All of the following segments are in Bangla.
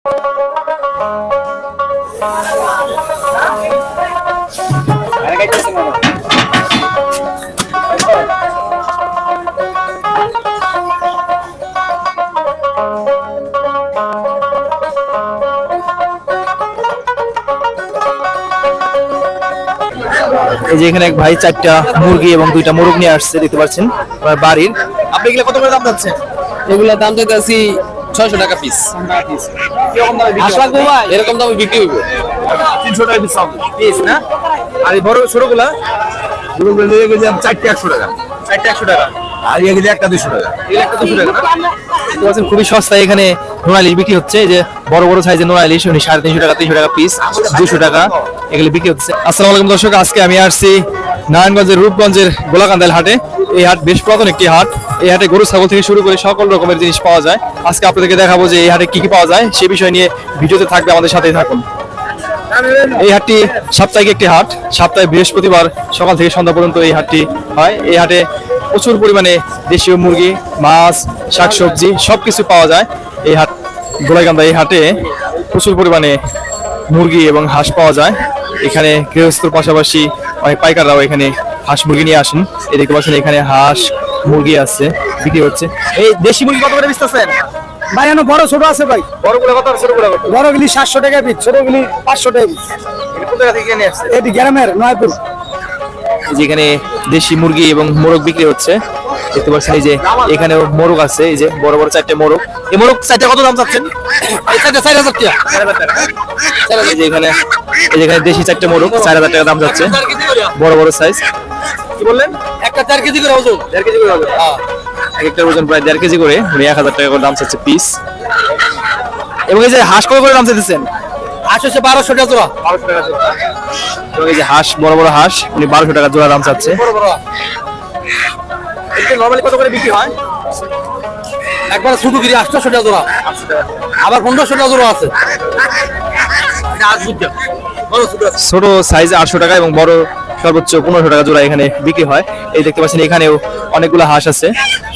এই যে এখানে এক ভাই 4টা মুরগি এবং 2টা মোরগ নিয়ে আসছে, দেখতে পাচ্ছেন বাড়ির। আপনি এগুলো কত করে দাম যাচ্ছেন? এগুলা দাম চাইতেছি 600 টাকা পিস। এরকম দামে বিক্রি হইব 300 টাকা পিস না? আর এই বড় ছোটগুলা? ছোটগুলো নিয়ে গেছি 4টা 100 টাকা। 4টা 100 টাকা। আর এগুলো একটা 200 টাকা। এগুলো একটা 200 টাকা না? দেখতে পাচ্ছেন খুবই সস্তায় এখানে নোনা ইলিশ বিক্রি হচ্ছে। যে বড় বড় সাইজের নোনা ইলিশ 350 টাকা 300 টাকা পিস, 200 টাকা এগুলো বিক্রি হচ্ছে। আসসালামু আলাইকুম দর্শক, আজকে আমি আসছি নারায়ণগঞ্জের রূপগঞ্জের গোলাকান্দাল হাটে। এই হাট বেশ পুরাতন একটি হাট। এই হাটে গরু ছাগল থেকে শুরু করে সকল রকমের জিনিস পাওয়া যায়। আজকে আপনাদেরকে দেখাবো যে এই হাটে কি কি পাওয়া যায়, সে বিষয় নিয়ে ভিডিওতে থাকবে, আমাদের সাথেই থাকুন। এই হাটটি সাপ্তাহিক একটি হাট। সপ্তাহে বৃহস্পতিবার সকাল থেকে সন্ধ্যা পর্যন্ত এই হাটটি হয়। এই হাটে প্রচুর পরিমাণে দেশীয় মুরগি, মাছ, শাকসবজি সবকিছু পাওয়া যায়। এই হাট গোলাকান্দা এই হাটে প্রচুর পরিমাণে মুরগি এবং হাঁস পাওয়া যায়। এখানে গৃহস্থর পাশাপাশি অনেক পাইকাররাও এখানে হাঁস মুরগি নিয়ে আসেন। এই দেখতে পাচ্ছেন এখানে হাঁস মুরগি আছে, বিক্রি হচ্ছে। এই দেশি মুরগি কত করে বেচতেছেন ভাই? এখন বড় ছোট আছে ভাই। বড়গুলো কত আর ছোটগুলো কত? বড়গুলি 700 টাকা পিস, ছোটগুলি 500 টাকা পিস। এটা কোথা থেকে নিয়ে আসছে? এটি গ্রামের নয়পুর। যেখানে দেশি মুরগি এবং মোরগ বিক্রি হচ্ছে, দেখতে পাচ্ছেন। এই যে এখানে মোরগ আছে, এই যে বড় বড় 4টে মোরগ। এই মোরগ 4টে কত দাম চাচ্ছেন? এই 4,000 টাকা। এই যে এখানে দেশি 4টে মোরগ 4,000 টাকা দাম যাচ্ছে, বড় বড় সাইজ। কি বললেন? একটা 4 কেজি করে ওজন। 1.5 কেজি করে হবে। এক একটা ওজন প্রায় 1.5 কেজি করে, 1000 টাকা করে দাম চাচ্ছে পিস। এবং এই যে হাঁস কত করে দাম চাইতেছেন? হাঁস হচ্ছে 1200 টাকা জোড়া। 1200 টাকা জোড়া। এবং এই যে হাঁস, বড় বড় হাঁস 1200 টাকা জোড়া দাম চাচ্ছে। বড় বড় এটা নরমালি কত করে বিক্রি হয়? একবার ছোট গিরি 800 টাকা জোড়া, আবার 1500 টাকা জোড়া আছে। ছোট সাইজ 800 টাকা এবং বড় সর্বোচ্চ 1500 টাকা জোড়া এখানে বিক্রি হয়। এই দেখতে পাচ্ছেন এখানেও অনেকগুলো হাঁস আছে,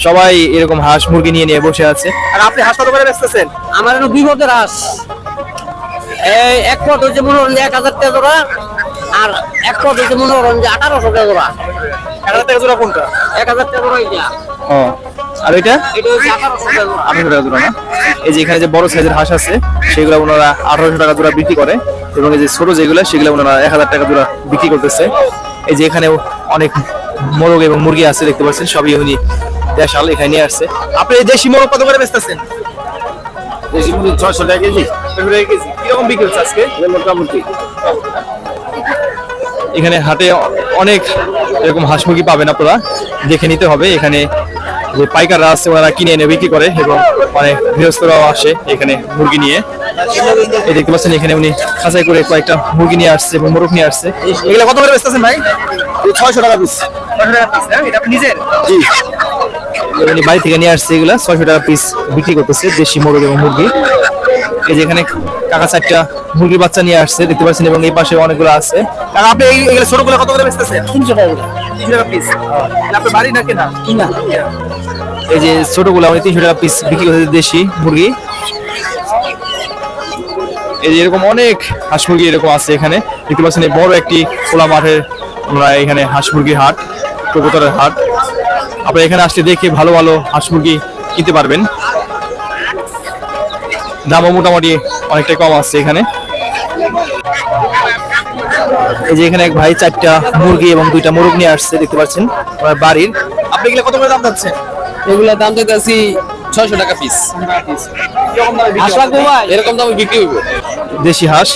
সবাই এরকম হাঁস মুরগি নিয়ে নিয়ে বসে আছে। আর আপনি হাঁস কত করে বেচতেছেন? আমার এখানে 2 পদের হাঁস। এই এক পদ হচ্ছে মনোরঞ্জন 1000 টাকা জোড়া, আর এক পদ হচ্ছে মনোরঞ্জন 1800 টাকা জোড়া। 1000 টাকা জোড়া কোনটা? 1000 টাকা জোড়া এটা। ও, আর এটা এটা হচ্ছে 1800 টাকা জোড়া। 1800 টাকা জোড়া না? এই যে এখানে যে বড় সাইজের হাঁস আছে সেগুলো ওনারা 1800 টাকা জোড়া বিক্রি করে, এবং এই যে ছোট যেগুলো সেগুলো ওনারা 1000 টাকা জোড়া বিক্রি করতেছে। এই যে এখানেও অনেক মোরগ এবং মুরগি আছে, দেখতে পাচ্ছেন সবই উনি দেশাল এখানে নিয়ে আসছে। আপনি এই দেশি মোরগ কত করে বেচতেছেন? দেশি মুরগি 600 টাকা কেজি। 600 টাকা কেজি। কিরকম বিক্রি হচ্ছে আজকে? মোটামুটি এখানে হাটে অনেক এরকম হাঁস মুরগি পাবেন, আপনারা দেখে নিতে হবে। এখানে যে পাইকাররা আছে ওরা কিনে এনে বিক্রি করে, এবং অনেক গৃহস্থরাও আসে এখানে মুরগি নিয়ে। এই দেখতে পাচ্ছেন এখানে উনি খাঁচাই করে কয়েকটা মুরগি নিয়ে আসছে এবং মোরগ নিয়ে আসছে। এগুলো কত করে বেচতেছেন ভাই? 600 টাকা পিস। 600 টাকা পিস। এটা আপনি নিজের? জি। উনি বাড়ি থেকে নিয়ে আসছে, এগুলা 600 টাকা পিস বিক্রি করতেছে, দেশি মোরগ এবং মুরগি। এই যে এখানে কাকা 4টা মুরগির বাচ্চা নিয়ে আসছে, দেখতে পাচ্ছেন, এবং এই পাশে অনেকগুলো আছে। আর আপনি এগুলো ছোটগুলো কত করে বেচতেছেন? 300 টাকা। 300 টাকা পিস। আপনার বাড়ি না কেনা? কিনা। এই যে ছোটগুলো উনি 300 টাকা পিস বিক্রি করতেছে, দেশি মুরগি। এই যে এরকম অনেক হাঁস মুরগি এরকম আছে এখানে, দেখতে পাচ্ছেন। এই বড় একটি খোলা মাঠের আমরা এখানে হাঁস মুরগির হাট, কবুতরের হাট। আপনারা এখানে আসলে দেখে ভালো ভালো হাঁস মুরগি কিনতে পারবেন। দামও মোটামুটি অনেকটাই কম আছে এখানে। এই যে এখানে এক ভাই 4টা মুরগি এবং 2টা মোরগ নিয়ে আসছে, দেখতে পাচ্ছেন বাড়ির। আপনি এগুলো কত করে দাম যাচ্ছে? এগুলা দাম চাইতেছি 600 টাকা পিস। এরকম দামে বিক্রি হইব দেশি হাঁস।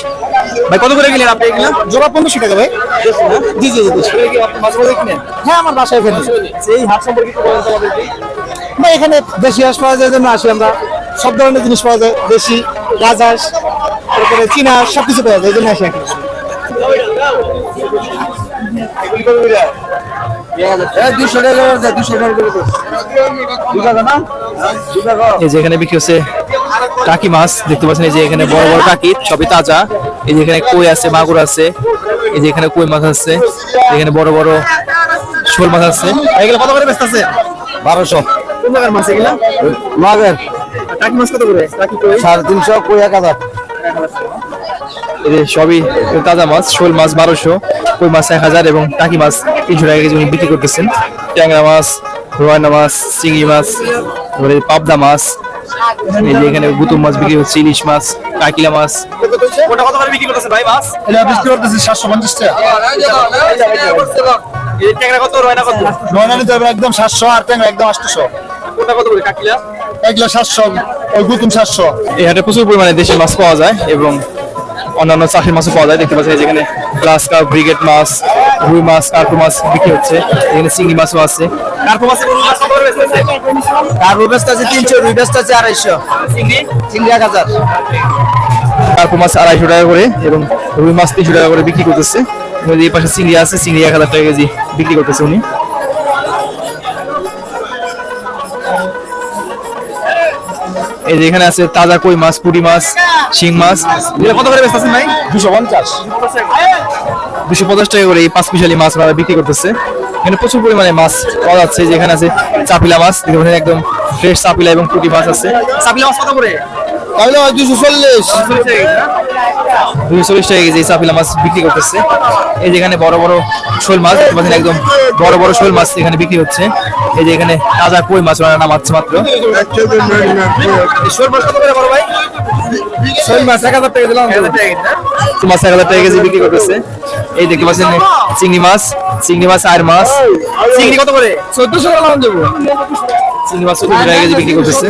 ভাই কত করে কিনেন আপনি এগুলো? জোড়া 1500 টাকা ভাই। জি জি জি। আপনি মাঝে মাঝে কিনেন? হ্যাঁ, আমার বাসায় এখানে। এই হাঁস সম্পর্কে একটু বলেন তো আমাদেরকে। ভাই এখানে দেশি হাঁস পাওয়া যায়, জন্য আসি আমরা। সব ধরনের জিনিস পাওয়া যায়, দেশি, রাজহাঁস, তারপরে চীনা হাঁস, সবকিছু পাওয়া যায়, এই জন্য আসি এখানে। এগুলি কত করে? 200 টাকা, 200 টাকা করে। 2 টাকা না? 2 টাকা। এই যে এখানে বিক্রি হচ্ছে টাকি মাছ, দেখতে পাচ্ছেন। এই যে এখানে বড় বড় টাকি, সবই তাজা। এই যে এখানে কই আছে, মাগুর আছে। এই যে এখানে কই মাছ আছে, এখানে বড় বড় শোল মাছ আছে। এগুলো কত করে বেচতেছে? 1200। কোন জায়গার মাছ এগুলো? মাগের। টাকি মাছ কত করে? টাকি কই? 350 কই 1000। এই যে সবই তাজা মাছ, শোল মাছ 1200, কই মাছ 1000 এবং টাকি মাছ 300 টাকা কেজি উনি বিক্রি করতেছেন। ট্যাংরা মাছ, রয়না মাছ, চিংড়ি মাছ, তারপরে পাবদা মাছ, এই যে এখানে গুতুম মাছ বিক্রি হচ্ছে, ইলিশ মাছ, কাকিলা মাছ। কোনটা কত করে বিক্রি করতেছেন ভাই মাছ? এটা বিক্রি করতেছি 750 টাকা। এই ট্যাংরা কত, রয়না কত? নয়না নিতে হবে একদম 700 আর ট্যাংরা একদম 800। কোনটা কত করে কাকিলা? এগুলো 700, ওই গুতুম 700। এই হাটে প্রচুর পরিমাণে দেশি মাছ পাওয়া যায় এবং অন্যান্য চাষের মাছও পাওয়া যায়। দেখতে পাচ্ছেন যেখানে গ্লাস কাপ, ব্রিগেড মাছ, রুই মাছ, কার্পো মাছ বিক্রি হচ্ছে। এখানে চিংড়ি মাছও আছে। কার্পো মাছ কার্পো বেচতে আছে 300, রুই বেচতে আছে 250, চিংড়ি 1000। কার্পো মাছ 250 টাকা করে এবং রুই মাছ 300 টাকা করে বিক্রি করতেছে। এই পাশে চিংড়ি আছে, চিংড়ি 1000 টাকা কেজি বিক্রি করতেছে উনি। এই যে এখানে আছে তাজা কই মাছ, পুঁটি মাছ, শিং মাছ। এগুলো কত করে বেচতেছেন ভাই? 250। 250 টাকা করে এই 5 পিসালি মাছ ওরা বিক্রি করতেছে। এখানে প্রচুর পরিমাণে মাছ পাওয়া যাচ্ছে। যেখানে আছে চাপিলা মাছ, দেখুন একদম ফ্রেশ চাপিলা এবং পুঁটি মাছ আছে। চাপিলা মাছ কত করে? তাহলে 240। 240 টাকা কেজি চাপিলা মাছ বিক্রি করতেছে। এই যেখানে বড় বড় শোল মাছ দেখতে পাচ্ছেন, একদম বড় বড় শোল মাছ এখানে বিক্রি হচ্ছে। এই যে এখানে তাজা কই মাছ ওরা নামাচ্ছে মাত্র। শোল মাছ কত করে বড় ভাই? শোল মাছ 1000 টাকা দিলাম। মাছ 1000 টাকা কেজি বিক্রি করতেছে। এই দেখতে পাচ্ছেন চিংড়ি মাছ, আর মাছ। চিংড়ি কত করে? 1400 টাকা লাগান দেবো। চিংড়ি মাছ 1400 টাকা কেজি বিক্রি করতেছে।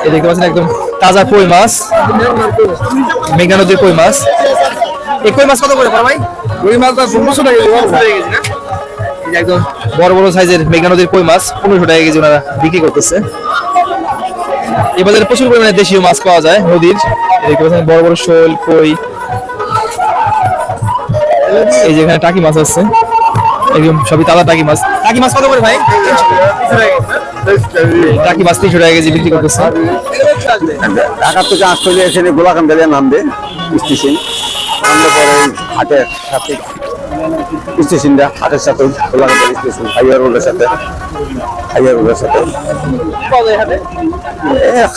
এই দেখতে পাচ্ছেন একদম তাজা কই মাছ, মেঘনা নদীর কই মাছ। এই কই মাছ কত করে বড় ভাই? রুই মাছ 1500 টাকা দিলাম। এই যে একদম বড় বড় সাইজের মেঘনা নদীর কই মাছ 1500 টাকা কেজি ওনারা বিক্রি করতেছে। এই বাজারে প্রচুর পরিমাণে দেশীয় মাছ পাওয়া যায় নদীর। এই দেখতে পাচ্ছেন বড় বড় শোল, কই। এই যে এখানে টাকি মাছ আছে, একদম সবই তাজা টাকি মাছ। টাকি মাছ কত করে ভাই? টাকি মাছ 300 টাকা কেজি বিক্রি করতেছে। ঢাকা থেকে অস্ট্রেলিয়া এসে গোলাকান্দালিয়া নামবে স্টেশন, নামলে পরে হাটের সাথে স্টেশনটা হাটের সাথে গোলাকান্দালি স্টেশন, হাইওয়ে রোডের সাথে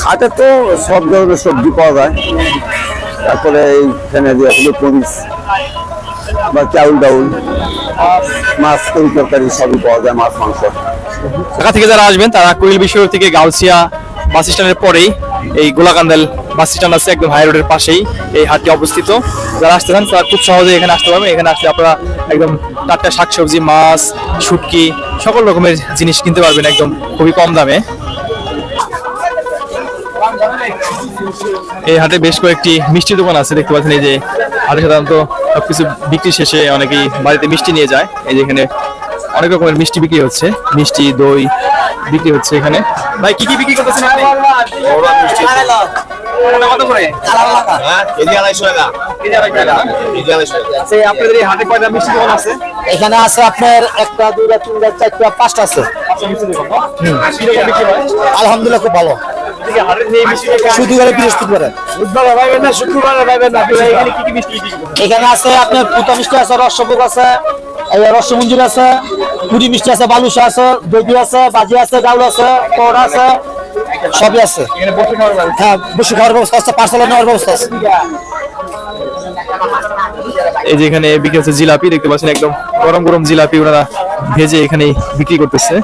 হাটে তো সব ধরনের সবজি পাওয়া যায়। তারপরে এইখানে যে আসলে পনির বা চাউল ডাউল, মাছ, তরকারি সবই পাওয়া যায়, মাছ, মাংস। ঢাকা থেকে যারা আসবেন তারা কুড়িল বিশ্বরোড থেকে গাউছিয়া বাস স্ট্যান্ডের পরেই এই গোলাকান্দাল বাস স্ট্যান্ড আছে, একদম হাই রোডের পাশেই এই হাটটি অবস্থিত। যারা আসতে চান তারা খুব সহজে এখানে আসতে পারবেন। এখানে আসলে আপনারা একদম টাটকা শাকসবজি, মাছ, শুটকি সকল রকমের জিনিস কিনতে পারবেন একদম খুবই কম দামে। এই হাটে বেশ কয়েকটি মিষ্টি দোকান আছে, দেখতে পাচ্ছেন। এই যে হাটে সাধারণত সবকিছু বিক্রি শেষে অনেকেই বাড়িতে মিষ্টি নিয়ে যায়। এই যে এখানে অনেক রকমের মিষ্টি বিক্রি হচ্ছে, মিষ্টি, দই বিক্রি হচ্ছে এখানে। ভাই কি কি বিক্রি করতেছেন আপনি? কত করে? কেজি 250 টাকা। আচ্ছা, আপনাদের এই হাটে কয়টা মিষ্টি দোকান আছে? এখানে আছে আপনার 1টা 2টা 3টা 4টা 5টা আছে। কিরকম বিক্রি হয়? আলহামদুলিল্লাহ খুব ভালো। হাটের যে মিষ্টি শুক্রবারে বৃহস্পতিবারে এখানে কি কি মিষ্টি বিক্রি করতেছেন? এখানে আছে আপনার পুতা মিষ্টি আছে, রসভোগ আছে, রসমঞ্জুর আছে, পুরি মিষ্টি আছে, বালুশা আছে, দই আছে, বাজি আছে, ডাউল আছে, কড় আছে, সবই আছে। এখানে বসে খাওয়ার ব্যবস্থা? হ্যাঁ, বসে খাওয়ার ব্যবস্থা আছে, পার্সেল নেওয়ার ব্যবস্থা আছে। এই যে এখানে বিক্রি হচ্ছে জিলাপি, দেখতে পাচ্ছেন একদম গরম গরম জিলাপি ওনারা ভেজে এখানে বিক্রি করতেছে।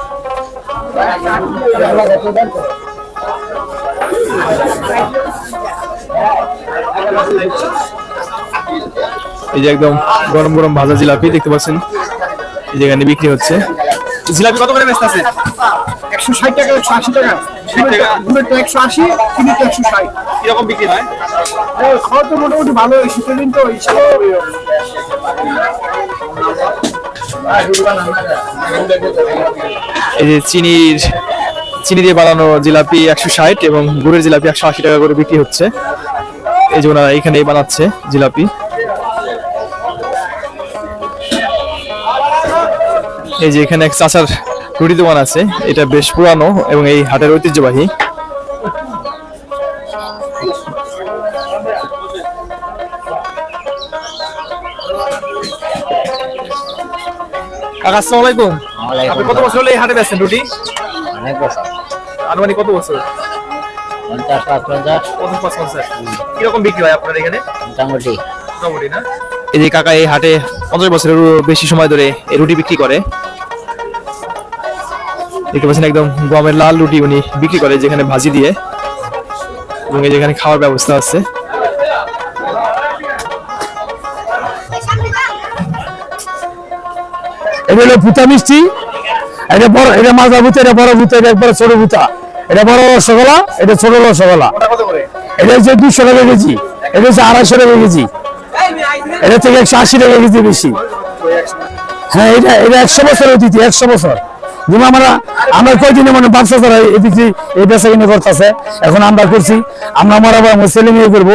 এই যে একদম গরম গরম ভাজা জিলাপি দেখতে পাচ্ছেন, এই যে এখানে বিক্রি হচ্ছে। জিলাপি কত করে বেচতেছে? 160 টাকা, 180 টাকা, 180, 160। কিরকম বিক্রি হয়? খাওয়া তো মোটামুটি ভালো, শীতের দিন তো হিসাবে। এই যে চিনি দিয়ে বানানো জিলাপি 160 এবং গুড়ের জিলাপি 180 টাকা করে বিক্রি হচ্ছে। এই যে ওনারা এখানেই বানাচ্ছে জিলাপি। এই যে এখানে এক চাচার রুটি দোকান আছে, এটা বেশ পুরানো এবং এই হাটের ঐতিহ্যবাহী। কাকা আসসালামু আলাইকুম। আপনি কত বছর হলো এই হাটে বেচছেন রুটি? অনেক বছর আনুমানিক কত বছর? 50 50 কিরকম বিক্রি হয় আপনার এখানে? মোটামুটি মোটামুটি না? এই যে কাকা এই হাটে 50 বছরেরও বেশি সময় ধরে এই রুটি বিক্রি করে। দেখতে পাচ্ছেন একদম গমের লাল রুটি উনি বিক্রি করে, যেখানে ভাজি দিয়ে, এবং এই যেখানে খাওয়ার ব্যবস্থা আছে। এটা হলো ভুতা মিষ্টি, এটা বড়, এটা মাজা ভুতা, এটা বড় ভুতা, এটা একবার ছোট ভুতা, এটা বড় রসগোল্লা, এটা ছোট রসগোল্লা। কত করে? এটা হচ্ছে 200 টাকা কেজি, এটা হচ্ছে 250 টাকা কেজি, এটা থেকে 180 টাকা কেজি বেশি। হ্যাঁ, এটা 100 বছর অতীত, 100 বছর। যেমন আমরা কয়দিনে মানে 5,000 এদিকে এই বেচা কিনে করতেছে। এখন আমরা করছি, আমরা আমার ছেলে মেয়ে করবো,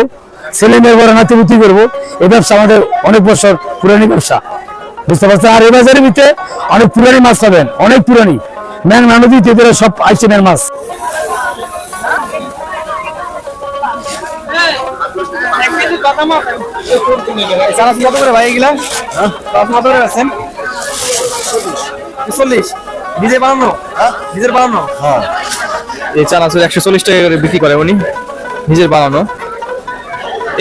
ছেলে মেয়ে করে নাতিপুতি করবো। এই ব্যবসা আমাদের অনেক বছর পুরানি ব্যবসা, বুঝতে পারছেন। আর এই বাজারের ভিতরে অনেক পুরানি মাছ পাবেন, অনেক পুরানি ম্যাংনা নদী থেকে সব আইসিনের মাছ। চানাচুর কত করে ভাই এগুলা? চানাচুর কত করে বেচছেন? 40 নিজে বানানো? নিজের বানানো? হ্যাঁ। এই চানাচুর 140 টাকা করে বিক্রি করে উনি, নিজের বানানো।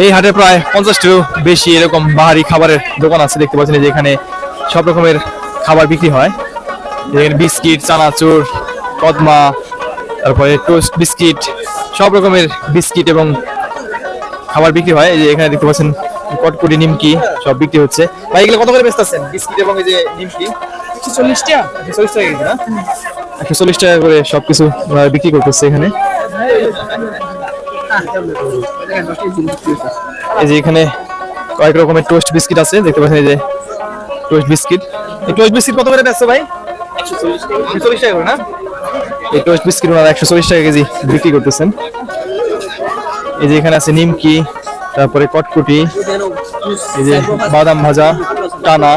এই হাটে প্রায় 50টারও বেশি এরকম বাহারি খাবারের দোকান আছে। দেখতে পাচ্ছেন যে এখানে সব রকমের খাবার বিক্রি হয়। এখানে বিস্কিট, চানাচুর, কদমা, তারপরে টোস্ট বিস্কিট, সব রকমের বিস্কিট এবং খাবার বিক্রি হয়। এই যে এখানে দেখতে পাচ্ছেন কটকুটি, নিমকি সব বিক্রি হচ্ছে। ভাই এগুলো কত করে বেচতেছেন বিস্কিট এবং এই যে নিমকি? 140 টাকা। 140 টাকা কেজি না? 140 টাকা করে সবকিছু বিক্রি করতেছে এখানে। এই যে এখানে কয়েক রকমের টোস্ট বিস্কিট আছে, দেখতে পাচ্ছেন এই যে টোস্ট বিস্কিট। এই টোস্ট বিস্কিট কত করে বেচছো ভাই? 140 টাকা করে না? এই টোস্ট বিস্কিট ওনারা 140 টাকা কেজি বিক্রি করতেছেন। এই যে এখানে আছে নিমকি, তারপরে কটকুটি, এই যে বাদাম ভাজা, টানা।